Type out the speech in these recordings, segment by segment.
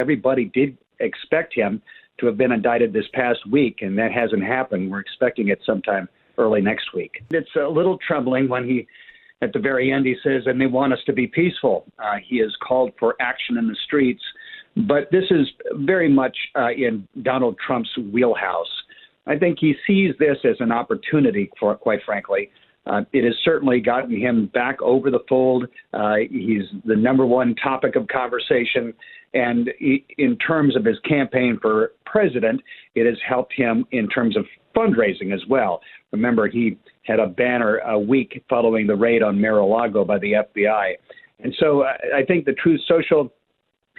everybody did expect him to have been indicted this past week, and that hasn't happened. We're expecting it sometime early next week. It's a little troubling when he, at the very end, he says, and they want us to be peaceful. He has called for action in the streets, but this is very much in Donald Trump's wheelhouse. I think he sees this as an opportunity, for, quite frankly. It has certainly gotten him back over the fold. He's the number one topic of conversation. And in terms of his campaign for president, it has helped him in terms of fundraising as well. Remember, he had a banner a week following the raid on Mar-a-Lago by the FBI. And so I think the Truth Social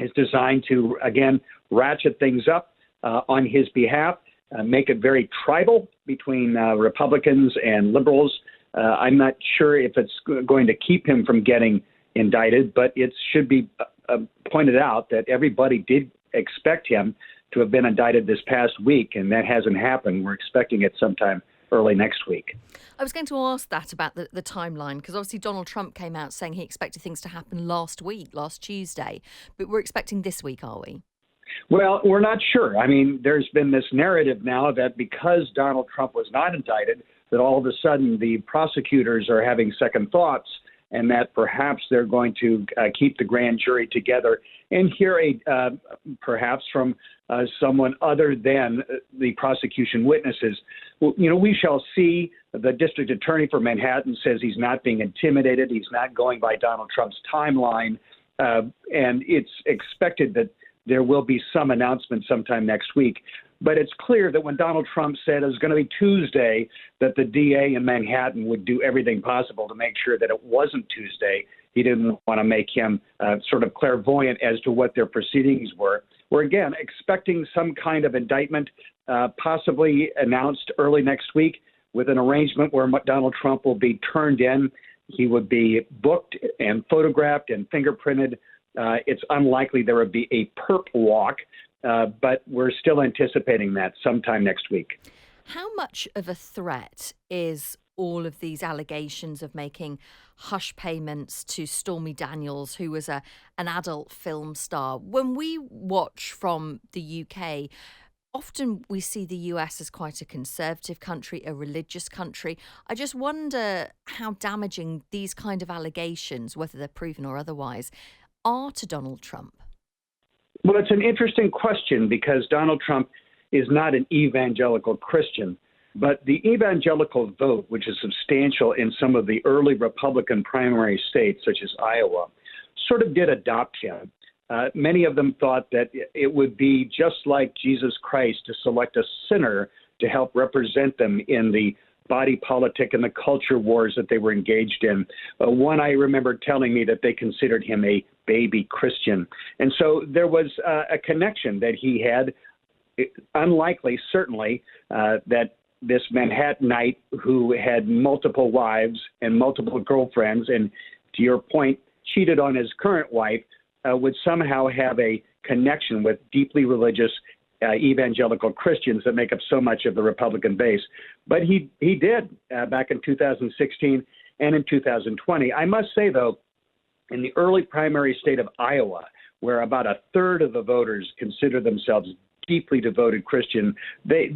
is designed to, again, ratchet things up on his behalf, make it very tribal between Republicans and liberals. I'm not sure if it's going to keep him from getting indicted, but it should be pointed out that everybody did expect him to have been indicted this past week, and that hasn't happened. We're expecting it sometime early next week. I was going to ask that about the timeline, because obviously Donald Trump came out saying he expected things to happen last Tuesday, but we're expecting this week, are we? Well, we're not sure. I mean, there's been this narrative now that because Donald Trump was not indicted, that all of a sudden the prosecutors are having second thoughts and that perhaps they're going to keep the grand jury together and hear perhaps from someone other than the prosecution witnesses. Well, we shall see. The district attorney for Manhattan says he's not being intimidated. He's not going by Donald Trump's timeline. And it's expected that there will be some announcement sometime next week. But it's clear that when Donald Trump said it was going to be Tuesday, that the DA in Manhattan would do everything possible to make sure that it wasn't Tuesday. He didn't want to make him sort of clairvoyant as to what their proceedings were. We're, again, expecting some kind of indictment possibly announced early next week with an arrangement where Donald Trump will be turned in. He would be booked and photographed and fingerprinted. It's unlikely there would be a perp walk. But we're still anticipating that sometime next week. How much of a threat is all of these allegations of making hush payments to Stormy Daniels, who was an adult film star? When we watch from the UK, often we see the US as quite a conservative country, a religious country. I just wonder how damaging these kind of allegations, whether they're proven or otherwise, are to Donald Trump. Well, it's an interesting question because Donald Trump is not an evangelical Christian, but the evangelical vote, which is substantial in some of the early Republican primary states, such as Iowa, sort of did adopt him. Many of them thought that it would be just like Jesus Christ to select a sinner to help represent them in the body politic and the culture wars that they were engaged in. One I remember telling me that they considered him a baby Christian. And so there was a connection that he had, unlikely, certainly, that this Manhattanite who had multiple wives and multiple girlfriends and, to your point, cheated on his current wife, would somehow have a connection with deeply religious evangelical Christians that make up so much of the Republican base. But he did back in 2016 and in 2020. I must say, though, in the early primary state of Iowa, where about a third of the voters consider themselves deeply devoted Christian, there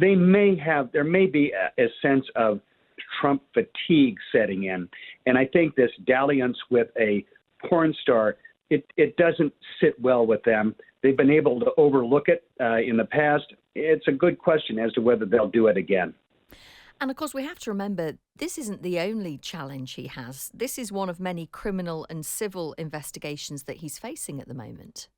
may be a sense of Trump fatigue setting in. And I think this dalliance with a porn star, it doesn't sit well with them. They've been able to overlook it in the past. It's a good question as to whether they'll do it again. And of course, we have to remember, this isn't the only challenge he has. This is one of many criminal and civil investigations that he's facing at the moment.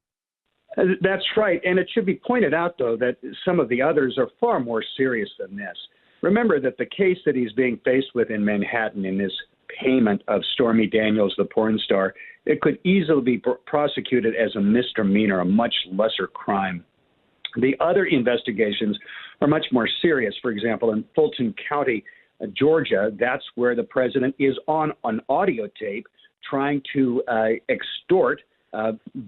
That's right. And it should be pointed out, though, that some of the others are far more serious than this. Remember that the case that he's being faced with in Manhattan in this payment of Stormy Daniels, the porn star, it could easily be prosecuted as a misdemeanor, a much lesser crime. The other investigations are much more serious. For example, in Fulton County, Georgia, that's where the president is on an audio tape trying to extort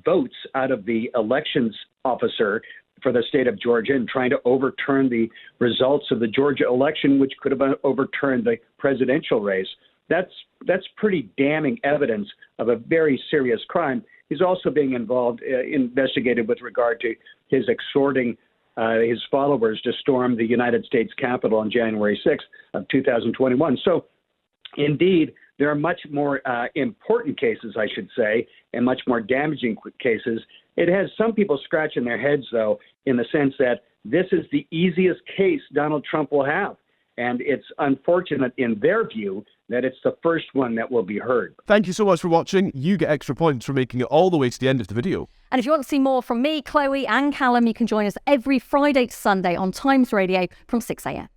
votes out of the elections officer for the state of Georgia and trying to overturn the results of the Georgia election, which could have overturned the presidential race. That's pretty damning evidence of a very serious crime. He's also being investigated with regard to his exhorting his followers to storm the United States Capitol on January 6th of 2021. So, indeed, there are much more important cases, I should say, and much more damaging cases. It has some people scratching their heads, though, in the sense that this is the easiest case Donald Trump will have. And it's unfortunate in their view that it's the first one that will be heard. Thank you so much for watching. You get extra points for making it all the way to the end of the video. And if you want to see more from me, Chloe and Callum, you can join us every Friday to Sunday on Times Radio from 6 a.m.